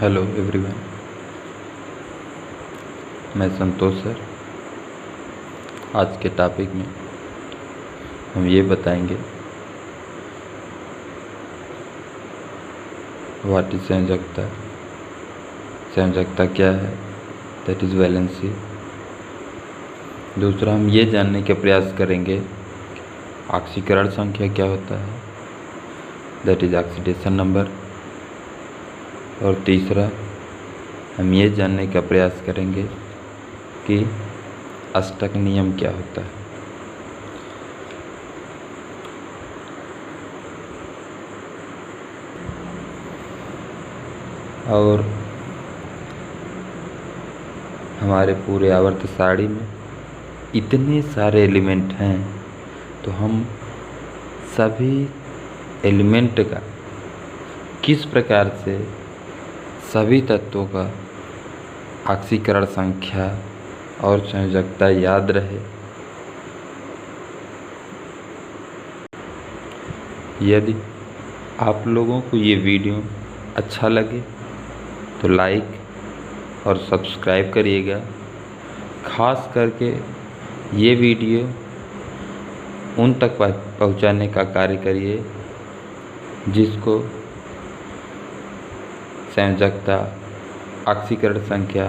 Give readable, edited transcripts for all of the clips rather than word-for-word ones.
Hello everyone, मैं संतोष sir. आज के टॉपिक में हम ये बताएंगे व्हाट इज संयोजकता, संयोजकता क्या है, दैट इज़ वैलेंसी। दूसरा, हम ये जानने का प्रयास करेंगे ऑक्सीकरण संख्या क्या होता है, दैट इज़ ऑक्सीडेशन नंबर। और तीसरा, हम ये जानने का प्रयास करेंगे कि अष्टक नियम क्या होता है। और हमारे पूरे आवर्त सारणी में इतने सारे एलिमेंट हैं, तो हम सभी एलिमेंट का किस प्रकार से सभी तत्वों का ऑक्सीकरण संख्या और संयोजकता याद रहे। यदि आप लोगों को ये वीडियो अच्छा लगे तो लाइक और सब्सक्राइब करिएगा। खास करके ये वीडियो उन तक पहुंचाने का कार्य करिए जिसको संयोजकता, ऑक्सीकरण संख्या,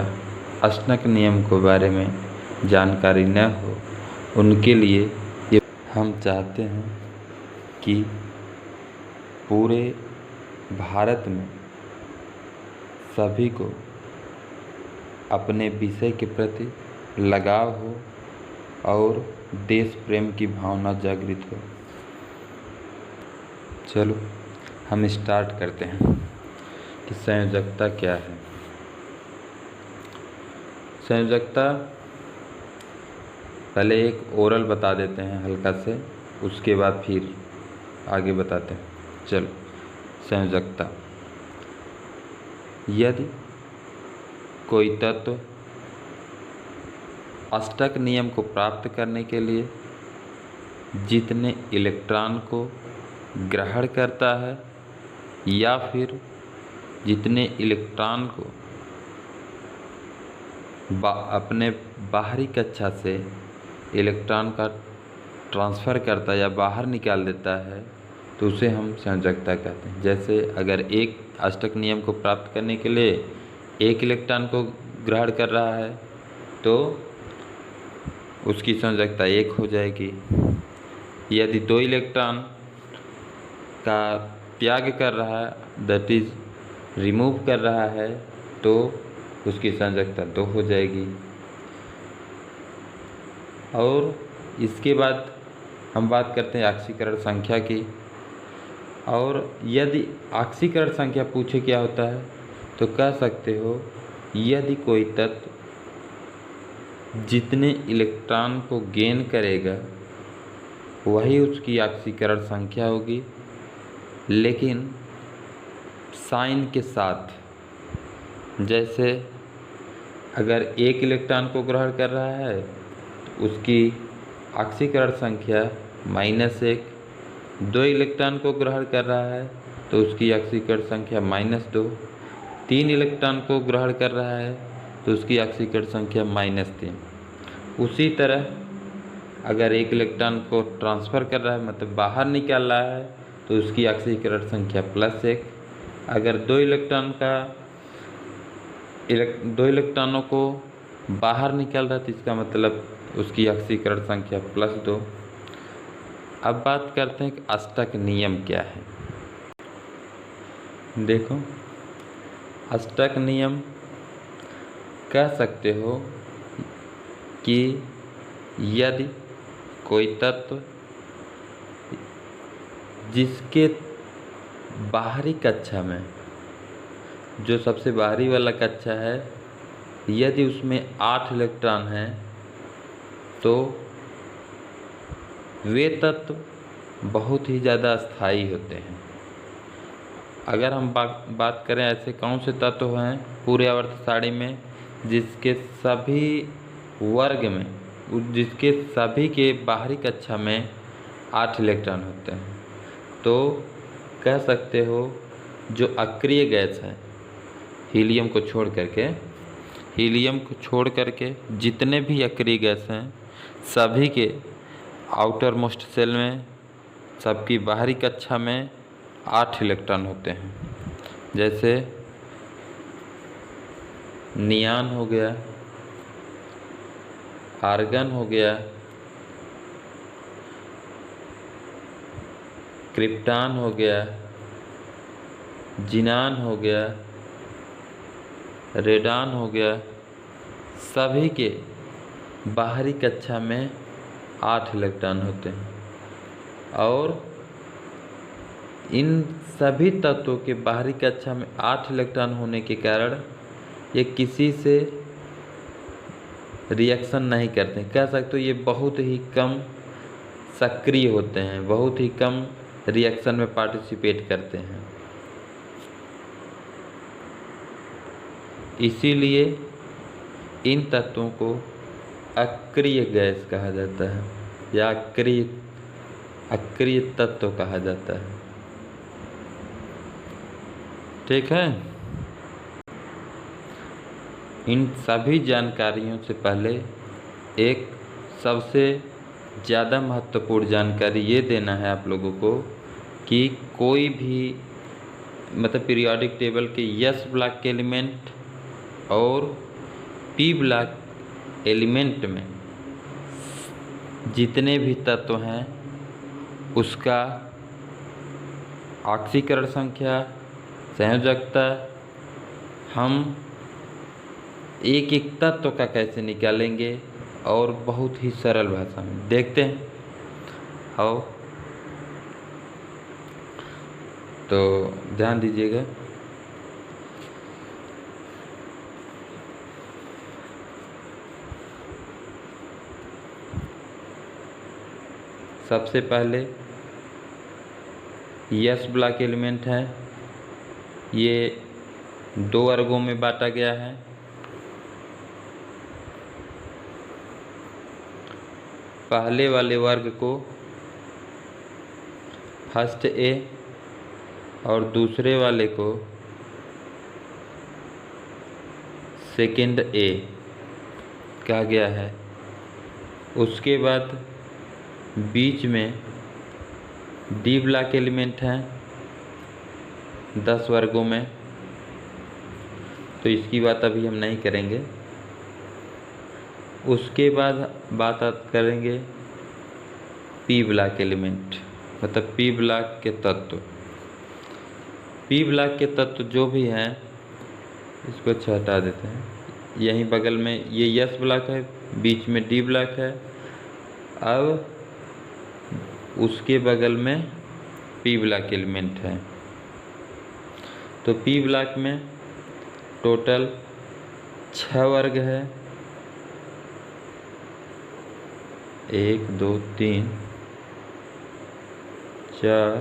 अष्टक नियम के बारे में जानकारी न हो। उनके लिए ये हम चाहते हैं कि पूरे भारत में सभी को अपने विषय के प्रति लगाव हो और देश प्रेम की भावना जागृत हो। चलो हम स्टार्ट करते हैं कि संयोजकता क्या है। संयोजकता पहले एक ओरल बता देते हैं हल्का से, उसके बाद फिर आगे बताते हैं। चलो, संयोजकता, यदि कोई तत्व अष्टक नियम को प्राप्त करने के लिए जितने इलेक्ट्रॉन को ग्रहण करता है या फिर जितने इलेक्ट्रॉन को अपने बाहरी कक्षा से इलेक्ट्रॉन का ट्रांसफ़र करता है या बाहर निकाल देता है, तो उसे हम संयोजकता कहते हैं। जैसे अगर एक अष्टक नियम को प्राप्त करने के लिए एक इलेक्ट्रॉन को ग्रहण कर रहा है तो उसकी संयोजकता 1 हो जाएगी। यदि 2 इलेक्ट्रॉन का त्याग कर रहा है, दैट इज़ रिमूव कर रहा है, तो उसकी संयोजकता 2 हो जाएगी। और इसके बाद हम बात करते हैं ऑक्सीकरण संख्या की। और यदि ऑक्सीकरण संख्या पूछे क्या होता है तो कह सकते हो, यदि कोई तत्व जितने इलेक्ट्रॉन को गेन करेगा वही उसकी ऑक्सीकरण संख्या होगी, लेकिन साइन के साथ। जैसे अगर एक इलेक्ट्रॉन को ग्रहण कर रहा है तो उसकी ऑक्सीकरण संख्या -1, 2 इलेक्ट्रॉन को ग्रहण कर रहा है तो उसकी ऑक्सीकरण संख्या -2, 3 इलेक्ट्रॉन को ग्रहण कर रहा है तो उसकी ऑक्सीकरण संख्या -3। उसी तरह अगर एक इलेक्ट्रॉन को ट्रांसफ़र कर रहा है, मतलब बाहर निकाल रहा है, तो उसकी ऑक्सीकरण संख्या +1। अगर 2 इलेक्ट्रॉनों को बाहर निकाल रहा है तो इसका मतलब उसकी ऑक्सीकरण संख्या +2। अब बात करते हैं कि अष्टक नियम क्या है। देखो, अष्टक नियम कह सकते हो कि यदि कोई तत्व जिसके बाहरी कक्षा में, जो सबसे बाहरी वाला कक्षा है, यदि उसमें 8 इलेक्ट्रॉन हैं तो वे तत्व बहुत ही ज़्यादा स्थायी होते हैं। अगर हम बात करें ऐसे कौन से तत्व हैं पूरे आवर्त सारणी में जिसके सभी वर्ग में, जिसके सभी के बाहरी कक्षा में 8 इलेक्ट्रॉन होते हैं, तो कह सकते हो जो अक्रिय गैस है हीलियम को छोड़ करके जितने भी अक्रिय गैस हैं सभी के आउटर मोस्ट सेल में, सबकी बाहरी कक्षा में 8 इलेक्ट्रॉन होते हैं। जैसे नियान हो गया, आर्गन हो गया, क्रिप्टॉन हो गया, जिनान हो गया, रेडॉन हो गया, सभी के बाहरी कक्षा में 8 इलेक्ट्रॉन होते हैं। और इन सभी तत्वों के बाहरी कक्षा में 8 इलेक्ट्रॉन होने के कारण ये किसी से रिएक्शन नहीं करते। कह सकते हो ये बहुत ही कम सक्रिय होते हैं, बहुत ही कम रिएक्शन में पार्टिसिपेट करते हैं। इसीलिए इन तत्वों को अक्रिय गैस कहा जाता है या अक्रिय तत्व कहा जाता है। ठीक है। इन सभी जानकारियों से पहले एक सबसे ज़्यादा महत्वपूर्ण जानकारी ये देना है आप लोगों को कि कोई भी मतलब पीरियोडिक टेबल के एस ब्लॉक के एलिमेंट और पी ब्लॉक एलिमेंट में जितने भी तत्व हैं उसका ऑक्सीकरण संख्या, संयोजकता हम एक एक तत्व का कैसे निकालेंगे और बहुत ही सरल भाषा में देखते हैं। आओ तो ध्यान दीजिएगा। सबसे पहले एस ब्लॉक एलिमेंट है, ये 2 वर्गों में बांटा गया है। पहले वाले वर्ग को फर्स्ट ए और दूसरे वाले को सेकंड ए कहा गया है। उसके बाद बीच में डी ब्लॉक एलिमेंट हैं 10 वर्गों में, तो इसकी बात अभी हम नहीं करेंगे। उसके बाद बात करेंगे पी ब्लॉक एलिमेंट, मतलब पी ब्लॉक के तत्व। पी ब्लॉक के तत्व जो भी हैं इसको अच्छा हटा देते हैं। यहीं बगल में ये एस ब्लॉक है, बीच में डी ब्लॉक है। अब उसके बगल में पी ब्लॉक एलिमेंट है। तो पी ब्लॉक में टोटल 6 वर्ग है। 1 2 3 4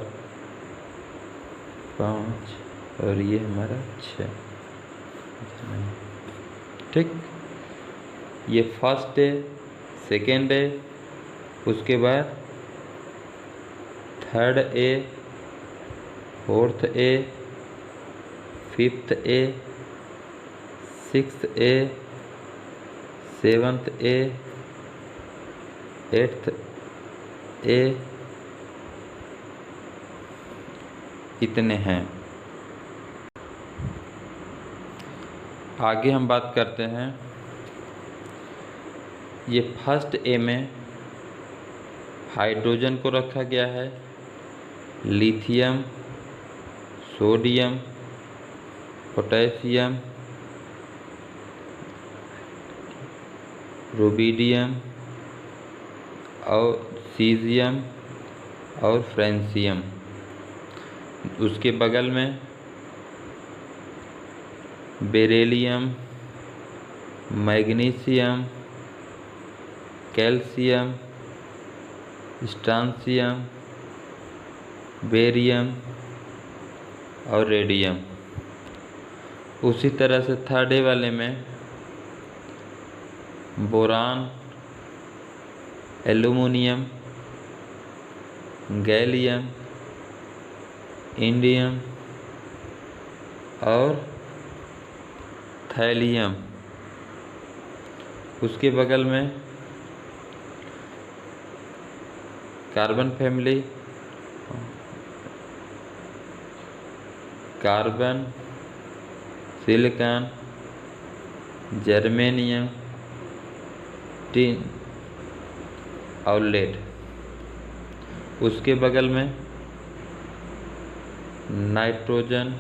5 और ये हमारा 6। ठीक, ये फर्स्ट है, सेकेंड है, उसके बाद थर्ड ए, फोर्थ ए, फिफ्थ ए, सिक्स्थ ए, सेवंथ ए, एट्थ ए, इतने हैं। आगे हम बात करते हैं, ये फर्स्ट ए में हाइड्रोजन को रखा गया है, लिथियम, सोडियम, पोटेशियम, रुबिडियम और सीजियम और फ्रेंसियम। उसके बगल में beryllium, magnesium, calcium, strontium, barium और रेडियम। उसी तरह से थर्ड ए वाले में बोरान, एल्युमिनियम, गैलियम, इंडियम और थैलियम। उसके बगल में carbon family, carbon, silicon, germanium, tin और लेड। उसके बगल में नाइट्रोजन,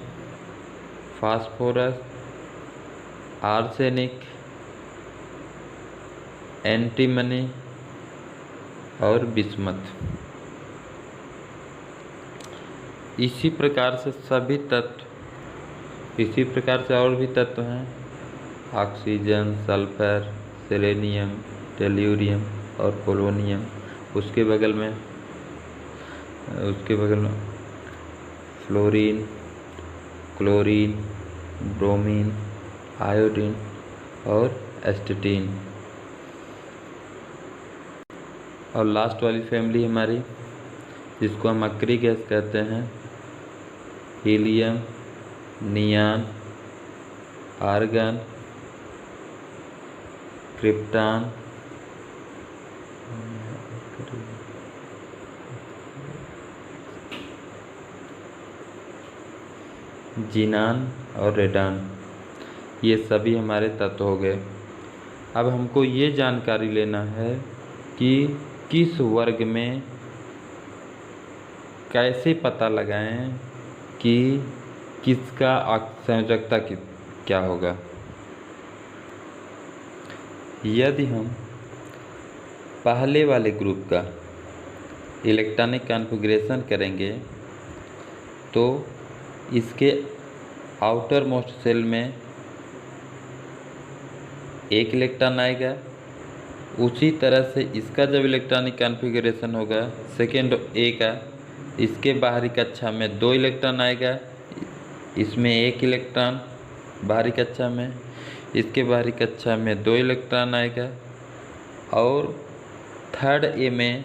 फास्फोरस, आर्सेनिक, एंटीमनी और बिस्मथ। इसी प्रकार से सभी तत्व, इसी प्रकार से और भी तत्व हैं, ऑक्सीजन, सल्फर, सेलेनियम, टेल्यूरियम और पोलोनियम। उसके बगल में फ्लोरीन, क्लोरीन, ब्रोमीन, आयोडीन और एस्टेटीन। और लास्ट वाली फैमिली हमारी, जिसको हम अक्री गैस कहते हैं, हीलियम, नियान, आर्गन, क्रिप्टॉन, जीनान और रेडान। ये सभी हमारे तत्व हो गए। अब हमको ये जानकारी लेना है कि किस वर्ग में कैसे पता लगाएं कि किसका संयोजकता क्या होगा। यदि हम पहले वाले ग्रुप का इलेक्ट्रॉनिक कॉन्फ़िगरेशन करेंगे तो इसके आउटर मोस्ट सेल में एक इलेक्ट्रॉन आएगा। उसी तरह से इसका जब इलेक्ट्रॉनिक कॉन्फ़िगरेशन होगा सेकेंड ए का, इसके बाहरी कक्षा में 2 इलेक्ट्रॉन आएगा, इसमें 1 इलेक्ट्रॉन बाहरी कक्षा में, इसके बाहरी कक्षा में 2 इलेक्ट्रॉन आएगा। और थर्ड ए में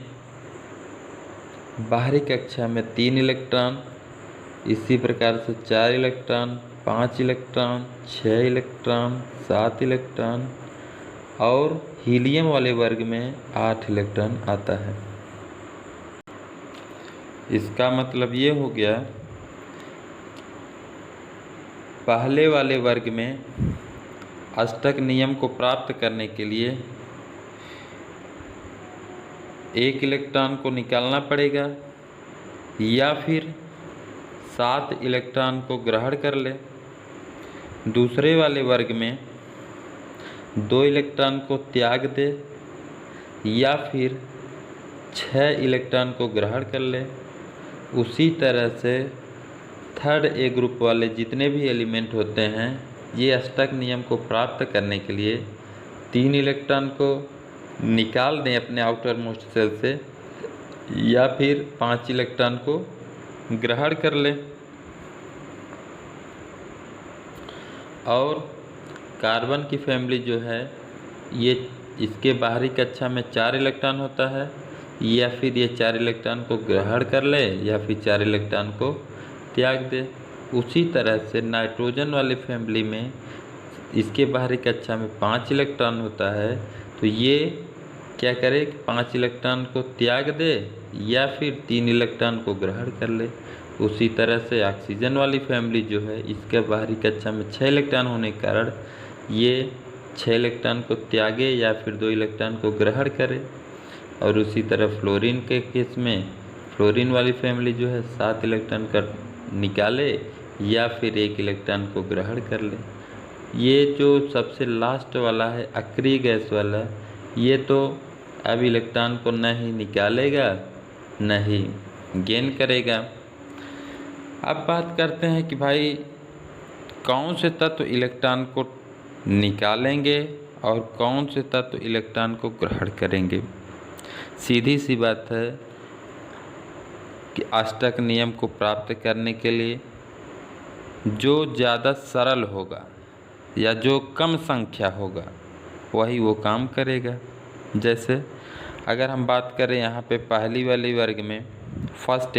बाहरी कक्षा में 3 इलेक्ट्रॉन, इसी प्रकार से 4 इलेक्ट्रॉन, 5 इलेक्ट्रॉन, 6 इलेक्ट्रॉन, 7 इलेक्ट्रॉन और हीलियम वाले वर्ग में 8 इलेक्ट्रॉन आता है। इसका मतलब ये हो गया, पहले वाले वर्ग में अष्टक नियम को प्राप्त करने के लिए 1 इलेक्ट्रॉन को निकालना पड़ेगा या फिर 7 इलेक्ट्रॉन को ग्रहण कर ले। दूसरे वाले वर्ग में 2 इलेक्ट्रॉन को त्याग दे या फिर 6 इलेक्ट्रॉन को ग्रहण कर ले। उसी तरह से थर्ड ए ग्रुप वाले जितने भी एलिमेंट होते हैं, ये अष्टक नियम को प्राप्त करने के लिए 3 इलेक्ट्रॉन को निकाल दें अपने आउटर मोस्ट सेल से या फिर 5 इलेक्ट्रॉन को ग्रहण कर लें। और कार्बन की फैमिली जो है, ये इसके बाहरी कक्षा में 4 इलेक्ट्रॉन होता है, या फिर ये 4 इलेक्ट्रॉन को ग्रहण कर ले या फिर 4 इलेक्ट्रॉन को त्याग दे। उसी तरह से नाइट्रोजन वाली फैमिली में इसके बाहरी कक्षा में 5 इलेक्ट्रॉन होता है, तो ये क्या करे कि 5 इलेक्ट्रॉन को त्याग दे या फिर 3 इलेक्ट्रॉन को ग्रहण कर ले। उसी तरह से ऑक्सीजन वाली फैमिली जो है, इसके बाहरी कक्षा में 6 इलेक्ट्रॉन होने के कारण ये 6 इलेक्ट्रॉन को त्यागे या फिर 2 इलेक्ट्रॉन को ग्रहण करे। और उसी तरह फ्लोरीन के केस में फ्लोरीन वाली फैमिली जो है 7 इलेक्ट्रॉन का निकाले या फिर 1 इलेक्ट्रॉन को ग्रहण कर ले। ये जो सबसे लास्ट वाला है अक्रिय गैस वाला, ये तो अब इलेक्ट्रॉन को न ही निकालेगा न ही गेन करेगा। अब बात करते हैं कि भाई कौन से तत्व इलेक्ट्रॉन को निकालेंगे और कौन से तत्व इलेक्ट्रॉन को ग्रहण करेंगे। सीधी सी बात है कि अष्टक नियम को प्राप्त करने के लिए जो ज़्यादा सरल होगा या जो कम संख्या होगा वही वो काम करेगा। जैसे अगर हम बात करें यहाँ पे पहली वाली वर्ग में फर्स्ट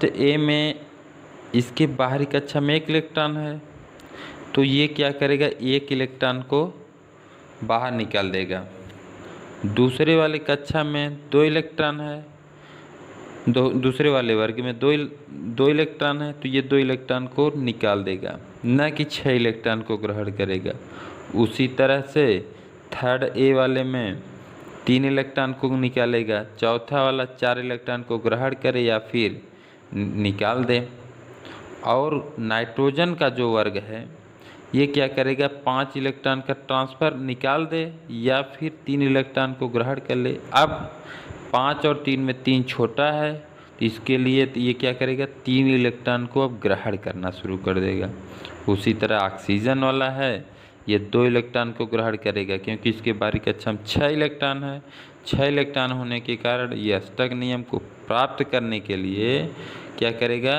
ए में इसके बाहरी कक्षा में 1 इलेक्ट्रॉन है, तो ये क्या करेगा, एक इलेक्ट्रॉन को बाहर निकाल देगा। दूसरे वाले कक्षा में 2 इलेक्ट्रॉन है, दूसरे वाले वर्ग में दो इलेक्ट्रॉन है, तो ये 2 इलेक्ट्रॉन को निकाल देगा, न कि 6 इलेक्ट्रॉन को ग्रहण करेगा। उसी तरह से थर्ड ए वाले में 3 इलेक्ट्रॉन को निकालेगा, चौथा वाला 4 इलेक्ट्रॉन को ग्रहण करे या फिर निकाल दे। और नाइट्रोजन का जो वर्ग है ये क्या करेगा, 5 इलेक्ट्रॉन का ट्रांसफ़र निकाल दे या फिर 3 इलेक्ट्रॉन को ग्रहण कर ले। अब 5 और 3 में 3 छोटा है, तो इसके लिए तो ये क्या करेगा, 3 इलेक्ट्रॉन को अब ग्रहण करना शुरू कर देगा। उसी तरह ऑक्सीजन वाला है, ये 2 इलेक्ट्रॉन को ग्रहण करेगा, क्योंकि इसके बाहरी कक्षा में 6 इलेक्ट्रॉन है। 6 इलेक्ट्रॉन होने के कारण ये अष्टक नियम को प्राप्त करने के लिए क्या करेगा,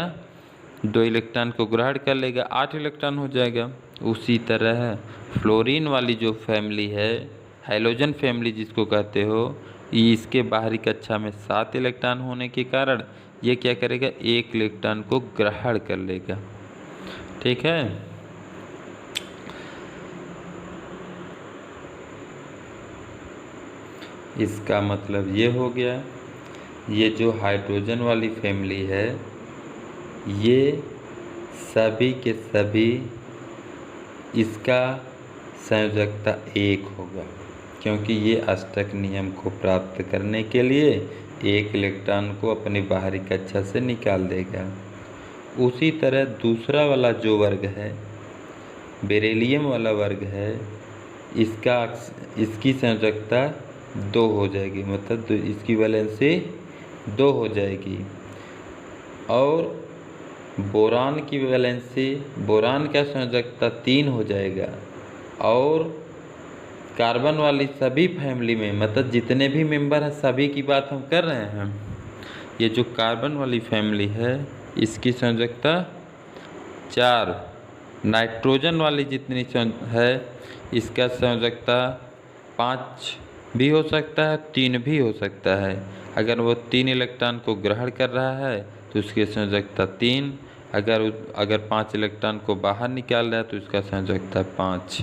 2 इलेक्ट्रॉन को ग्रहण कर लेगा, 8 इलेक्ट्रॉन हो जाएगा। उसी तरह फ्लोरीन वाली जो फैमिली है, हैलोजन फैमिली जिसको कहते हो, इसके बाहरी कक्षा में 7 इलेक्ट्रॉन होने के कारण ये क्या करेगा, 1 इलेक्ट्रॉन को ग्रहण कर लेगा। ठीक है। इसका मतलब ये हो गया, ये जो हाइड्रोजन वाली फैमिली है ये सभी के सभी इसका संयोजकता 1 होगा, क्योंकि ये अष्टक नियम को प्राप्त करने के लिए 1 इलेक्ट्रॉन को अपनी बाहरी कक्षा से निकाल देगा। उसी तरह दूसरा वाला जो वर्ग है, बेरिलियम वाला वर्ग है, इसकी संयोजकता 2 हो जाएगी, मतलब इसकी वैलेंसी 2 हो जाएगी। और बोरान की वैलेंसी, बोरान का संयोजकता 3 हो जाएगा। और कार्बन वाली सभी फैमिली में, मतलब जितने भी मेंबर हैं सभी की बात हम कर रहे हैं, ये जो कार्बन वाली फैमिली है इसकी संयोजकता 4, नाइट्रोजन वाली जितनी है इसका संयोजकता 5 भी हो सकता है, 3 भी हो सकता है। अगर वो 3 इलेक्ट्रॉन को ग्रहण कर रहा है तो उसकी संयोजकता 3, अगर 5 इलेक्ट्रॉन को बाहर निकाल रहा है तो इसका संयोजकता 5।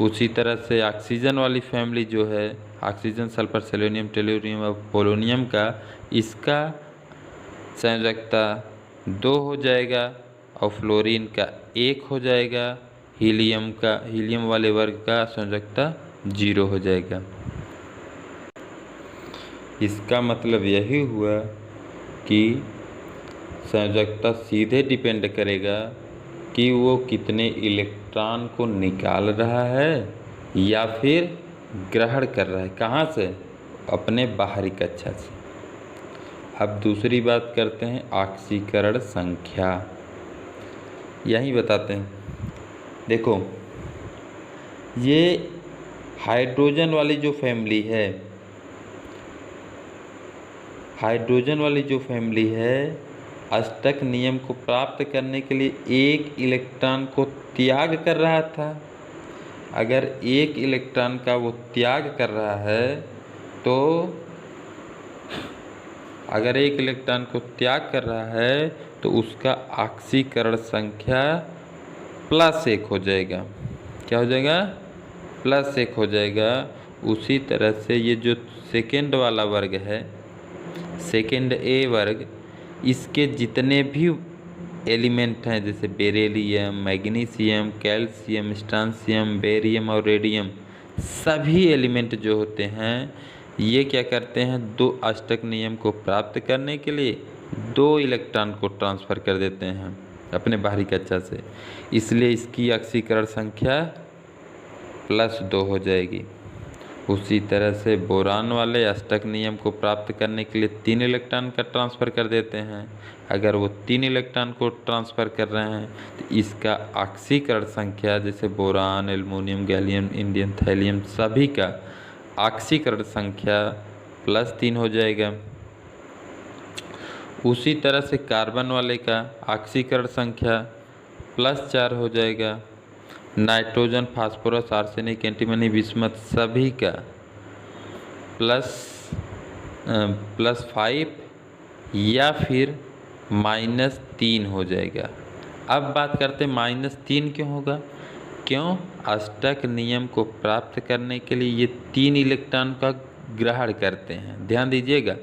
उसी तरह से ऑक्सीजन वाली फैमिली जो है, ऑक्सीजन, सल्फर, सेलेनियम, टेलुरियम और पोलोनियम का, इसका संयोजकता 2 हो जाएगा और फ्लोरीन का 1 हो जाएगा। हीलियम वाले वर्ग का संयोजकता 0 हो जाएगा। इसका मतलब यही हुआ कि संयोजकता सीधे डिपेंड करेगा कि वो कितने इलेक्ट्रॉन को निकाल रहा है या फिर ग्रहण कर रहा है। कहाँ से? अपने बाहरी कक्षा से। अब दूसरी बात करते हैं, ऑक्सीकरण संख्या। यही बताते हैं। देखो, ये हाइड्रोजन वाली जो फैमिली है, अष्टक नियम को प्राप्त करने के लिए 1 इलेक्ट्रॉन को त्याग कर रहा था। अगर 1 इलेक्ट्रॉन का वो त्याग कर रहा है तो उसका ऑक्सीकरण संख्या +1 हो जाएगा। क्या हो जाएगा? +1 हो जाएगा। उसी तरह से ये जो सेकेंड वाला वर्ग है, सेकेंड ए वर्ग, इसके जितने भी एलिमेंट हैं जैसे beryllium, magnesium, calcium, strontium, barium और रेडियम, सभी एलिमेंट जो होते हैं ये क्या करते हैं, 2 अष्टक नियम को प्राप्त करने के लिए 2 इलेक्ट्रॉन को ट्रांसफ़र कर देते हैं अपने बाहरी कक्षा से। इसलिए इसकी ऑक्सीकरण संख्या +2 हो जाएगी। उसी तरह से बोरान वाले अष्टक नियम को प्राप्त करने के लिए 3 इलेक्ट्रॉन का ट्रांसफ़र कर देते हैं। अगर वो 3 इलेक्ट्रॉन को ट्रांसफ़र कर रहे हैं तो इसका ऑक्सीकरण संख्या, जैसे boron, aluminium, gallium, indium, thallium, सभी का ऑक्सीकरण संख्या +3 हो जाएगा। उसी तरह से कार्बन वाले का ऑक्सीकरण संख्या +4 हो जाएगा। Nitrogen, phosphorus, arsenic, antimony, bismuth, सभी का +5 या फिर -3 हो जाएगा। अब बात करते हैं -3 क्यों होगा। क्यों? अष्टक नियम को प्राप्त करने के लिए ये 3 इलेक्ट्रॉन का ग्रहण करते हैं। ध्यान दीजिएगा,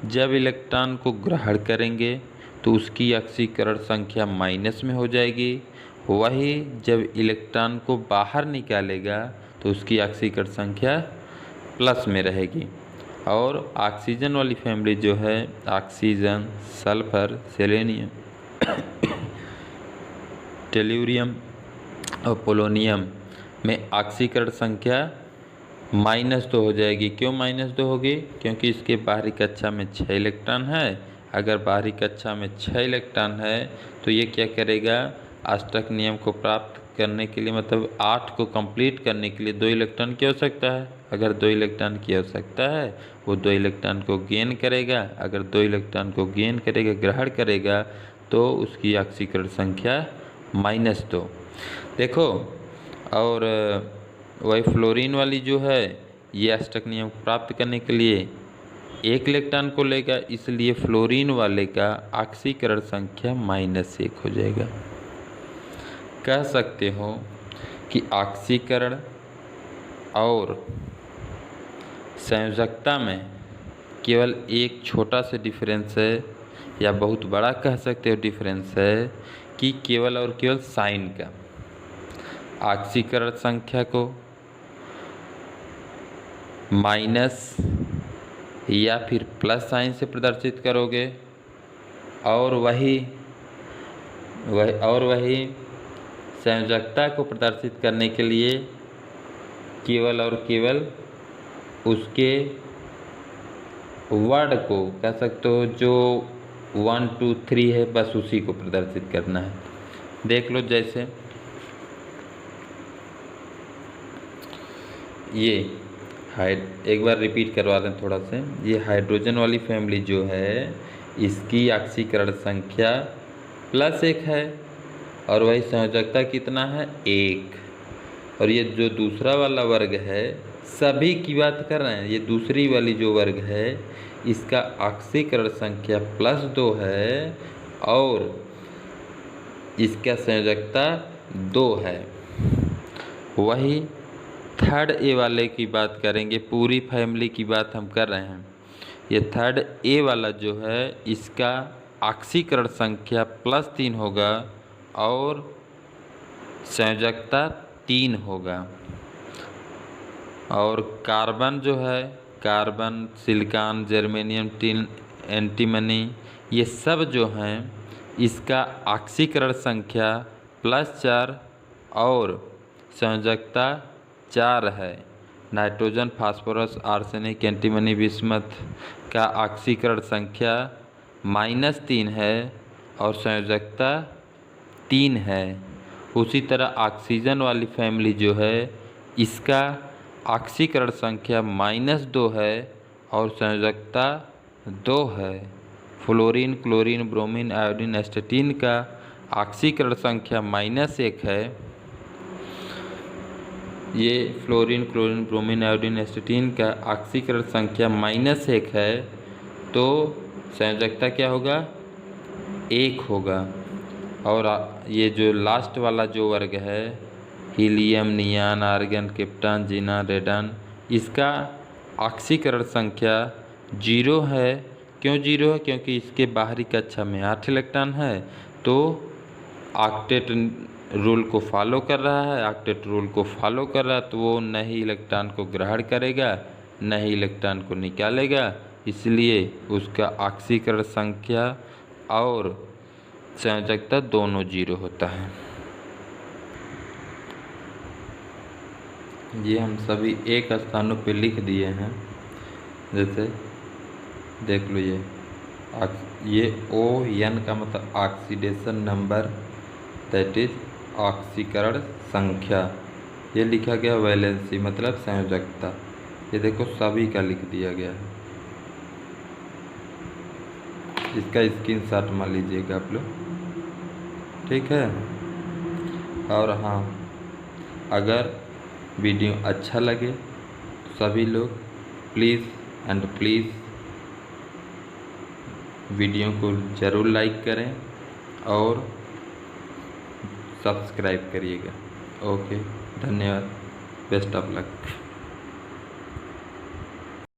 जब इलेक्ट्रॉन को ग्रहण करेंगे तो उसकी ऑक्सीकरण संख्या माइनस में हो जाएगी, वही जब इलेक्ट्रॉन को बाहर निकालेगा तो उसकी ऑक्सीकरण संख्या प्लस में रहेगी। और ऑक्सीजन वाली फैमिली जो है, ऑक्सीजन, सल्फर, सेलेनियम, टेल्यूरियम और पोलोनियम में ऑक्सीकरण संख्या -2 हो जाएगी। क्यों -2 होगी? क्योंकि इसके बाहरी कक्षा में 6 इलेक्ट्रॉन है। अगर बाहरी कक्षा में 6 इलेक्ट्रॉन है तो ये क्या करेगा, अष्टक नियम को प्राप्त करने के लिए, मतलब 8 को कंप्लीट करने के लिए 2 इलेक्ट्रॉन की आवश्यकता है। अगर 2 इलेक्ट्रॉन की आवश्यकता है, वो 2 इलेक्ट्रॉन को गेन करेगा। अगर 2 इलेक्ट्रॉन को गेन करेगा, ग्रहण करेगा, तो उसकी ऑक्सीकरण संख्या -2। देखो, और वही फ्लोरीन वाली जो है, ये अष्टक नियम प्राप्त करने के लिए 1 इलेक्ट्रॉन को लेगा, इसलिए फ्लोरीन वाले का ऑक्सीकरण संख्या -1 हो जाएगा। कह सकते हो कि ऑक्सीकरण और संयोजकता में केवल एक छोटा सा डिफरेंस है, या बहुत बड़ा कह सकते हो डिफरेंस है, कि केवल और केवल साइन का। ऑक्सीकरण संख्या को माइनस या फिर प्लस साइन से प्रदर्शित करोगे, और वही संयोजकता को प्रदर्शित करने के लिए केवल और केवल उसके वर्ड को कह सकते हो, जो 1 2 3 है, बस उसी को प्रदर्शित करना है। देख लो, जैसे ये एक बार रिपीट करवा दें थोड़ा से। ये हाइड्रोजन वाली फैमिली जो है, इसकी ऑक्सीकरण संख्या +1 है, और वही संयोजकता कितना है, 1। और ये जो दूसरा वाला वर्ग है, सभी की बात कर रहे हैं, ये दूसरी वाली जो वर्ग है, इसका ऑक्सीकरण संख्या +2 है, और इसका संयोजकता 2 है। वही थर्ड ए वाले की बात करेंगे, पूरी फैमिली की बात हम कर रहे हैं। ये थर्ड ए वाला जो है, इसका ऑक्सीकरण संख्या +3 होगा, और संयोजकता 3 होगा। और कार्बन जो है, carbon, silicon, germanium, tin, antimony, ये सब जो हैं, इसका ऑक्सीकरण संख्या +4 और संयोजकता 4 है। Nitrogen, phosphorus, arsenic, antimony, bismuth का ऑक्सीकरण संख्या -3 है और संयोजकता 3 है। उसी तरह ऑक्सीजन वाली फैमिली जो है, इसका ऑक्सीकरण संख्या -2 है और संयोजकता 2 है। फ्लोरीन, क्लोरीन, ब्रोमीन, आयोडीन, एस्टेटीन का ऑक्सीकरण संख्या -1 है। ये फ्लोरीन, क्लोरीन, ब्रोमीन, आयोडीन, एस्टेटीन का ऑक्सीकरण संख्या -1 है, तो संयोजकता क्या होगा, 1 होगा। और ये जो लास्ट वाला जो वर्ग है, हीलियम, नियान, आर्गन, क्रिप्टॉन, जीना, रेडन, इसका ऑक्सीकरण संख्या 0 है। क्यों 0 है? क्योंकि इसके बाहरी कक्षा में 8 इलेक्ट्रॉन है, तो ऑक्टेट रूल को फॉलो कर रहा है। ऑक्टेट रूल को फॉलो कर रहा है, तो वो न ही इलेक्ट्रॉन को ग्रहण करेगा, न ही इलेक्ट्रॉन को निकालेगा, इसलिए उसका ऑक्सीकरण संख्या और संयोजकता दोनों 0 होता है। ये हम सभी एक स्थानों पे लिख दिए हैं। जैसे देख लो, ये ON का मतलब ऑक्सीडेशन नंबर, दैट इज ऑक्सीकरण संख्या। ये लिखा गया वैलेंसी मतलब संयोजकता। ये देखो सभी का लिख दिया गया है। इसका स्क्रीनशॉट मान लीजिएगा आप लोग, ठीक है। और हाँ, अगर वीडियो अच्छा लगे तो सभी लोग प्लीज़ वीडियो को ज़रूर लाइक करें और सब्सक्राइब करिएगा। ओके, धन्यवाद, बेस्ट ऑफ लक।